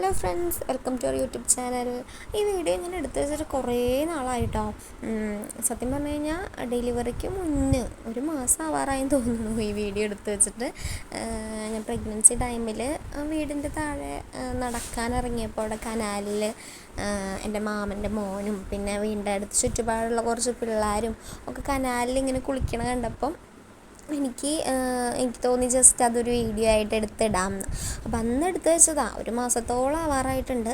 Hello friends, welcome to our YouTube channel. ഈ video ഞാൻ എടുത്തു വെച്ചിട്ട് കുറേ നാളായിട്ടോ. സത്യം പറഞ്ഞു കഴിഞ്ഞാൽ ഡെലിവറിക്ക് മുന്നേ ഒരു മാസം ആവാറായെന്ന് തോന്നുന്നു ഈ വീഡിയോ എടുത്തു വെച്ചിട്ട്. ഞാൻ പ്രഗ്നൻസി ടൈമിൽ വീടിൻ്റെ താഴെ നടക്കാനിറങ്ങിയപ്പോൾ അവിടെ കനാലിൽ എൻ്റെ മാമൻ്റെ മോനും പിന്നെ വീടിൻ്റെ അടുത്ത് ചുറ്റുപാടുള്ള കുറച്ച് പിള്ളേരും ഒക്കെ കനാലിൽ ഇങ്ങനെ കുളിക്കണ കണ്ടപ്പം എനിക്ക് തോന്നി ജസ്റ്റ് അതൊരു വീഡിയോ ആയിട്ട് എടുത്തിടാമെന്ന്. അപ്പം അന്ന് എടുത്ത് വെച്ചതാണ്. ഒരു മാസത്തോളം ആവാറായിട്ടുണ്ട്.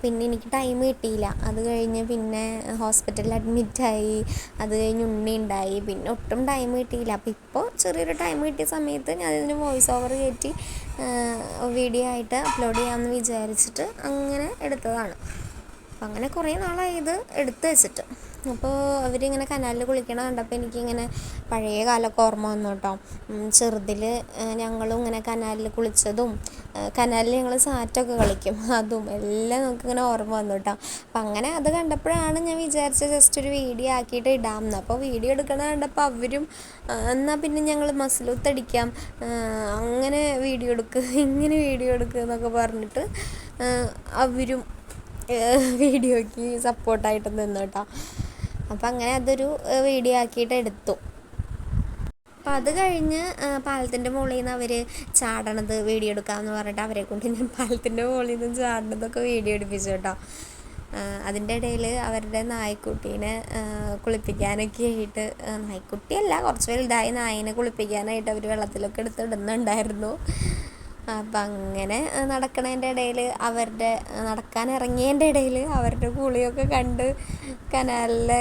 പിന്നെ എനിക്ക് ടൈം കിട്ടിയില്ല. അത് കഴിഞ്ഞ് പിന്നെ ഹോസ്പിറ്റലിൽ അഡ്മിറ്റായി. അത് കഴിഞ്ഞ് ഉണ്ണി ഉണ്ടായി. പിന്നെ ഒട്ടും ടൈം കിട്ടിയില്ല. അപ്പോൾ ഇപ്പോൾ ചെറിയൊരു ടൈം കിട്ടിയ സമയത്ത് ഞാൻ ഇതിന് വോയിസ് ഓവർ കയറ്റി വീഡിയോ ആയിട്ട് അപ്ലോഡ് ചെയ്യാമെന്ന് വിചാരിച്ചിട്ട് അങ്ങനെ എടുത്തതാണ്. അപ്പം അങ്ങനെ കുറേ നാളായി ഇത് എടുത്ത് വെച്ചിട്ട്. അപ്പോൾ അവരിങ്ങനെ കനാലിൽ കുളിക്കണ കണ്ടപ്പോൾ എനിക്കിങ്ങനെ പഴയ കാലമൊക്കെ ഓർമ്മ വന്നു കേട്ടോ. ചെറുതിൽ ഞങ്ങളും ഇങ്ങനെ കനാലിൽ കുളിച്ചതും കനാലിൽ ഞങ്ങൾ സാറ്റൊക്കെ കളിക്കും, അതും എല്ലാം നമുക്കിങ്ങനെ ഓർമ്മ വന്നു കേട്ടോ. അപ്പം അങ്ങനെ അത് കണ്ടപ്പോഴാണ് ഞാൻ വിചാരിച്ചത് ജസ്റ്റ് ഒരു വീഡിയോ ആക്കിയിട്ട് ഇടാമെന്ന്. അപ്പോൾ വീഡിയോ എടുക്കണ കണ്ടപ്പോൾ അവരും എന്നാൽ പിന്നെ ഞങ്ങൾ മസിലൂത്തടിക്കാം, അങ്ങനെ വീഡിയോ എടുക്കുക ഇങ്ങനെ വീഡിയോ എടുക്കുക എന്നൊക്കെ പറഞ്ഞിട്ട് അവരും വീഡിയോയ്ക്ക് സപ്പോർട്ടായിട്ട് നിന്നു കേട്ടോ. അപ്പം അങ്ങനെ അതൊരു വീഡിയോ ആക്കിയിട്ട് എടുത്തു. അപ്പം അത് കഴിഞ്ഞ് പാലത്തിൻ്റെ മുകളിൽ നിന്ന് അവർ ചാടണത് വീഡിയോ എടുക്കാമെന്ന് പറഞ്ഞിട്ട് അവരെ കൊണ്ട് ഞാൻ പാലത്തിൻ്റെ മുകളിൽ നിന്ന് ചാടണതൊക്കെ വീഡിയോ എടുപ്പിച്ചു കേട്ടോ. അതിൻ്റെ ഇടയിൽ അവരുടെ നായ്ക്കുട്ടീനെ കുളിപ്പിക്കാനൊക്കെ ആയിട്ട്, നായ്ക്കുട്ടിയല്ല കുറച്ച് വലുതായി നായിനെ കുളിപ്പിക്കാനായിട്ട് അവർ വെള്ളത്തിലൊക്കെ എടുത്തിടുന്നുണ്ടായിരുന്നു. അപ്പം അങ്ങനെ നടക്കണതിൻ്റെ ഇടയിൽ നടക്കാൻ ഇറങ്ങിയതിൻ്റെ ഇടയിൽ അവരുടെ കുളിയൊക്കെ കണ്ട്, കനാലിലെ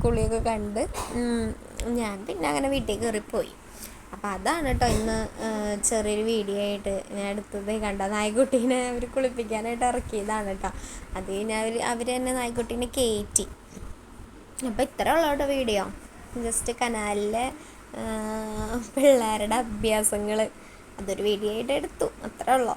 കുളിയൊക്കെ കണ്ട് ഞാൻ പിന്നെ അങ്ങനെ വീട്ടിൽ കയറിപ്പോയി. അപ്പം അതാണ് കേട്ടോ ഇന്ന് ചെറിയൊരു വീഡിയോ ആയിട്ട് ഞാൻ എടുത്തത്. കണ്ട നായ്ക്കുട്ടീനെ അവർ കുളിപ്പിക്കാനായിട്ട് ഇറക്കിയതാണ് കേട്ടോ. അത് കഴിഞ്ഞ് അവർ തന്നെ നായ്ക്കുട്ടീനെ കയറ്റി. അപ്പോൾ ഇത്ര ഉള്ളൂ കേട്ടോ വീഡിയോ. ജസ്റ്റ് കനാലിലെ പിള്ളേരുടെ അഭ്യാസങ്ങൾ അതൊരു വീഡിയോ ആയിട്ട് എടുത്തു, അത്രേ ഉള്ളൂ.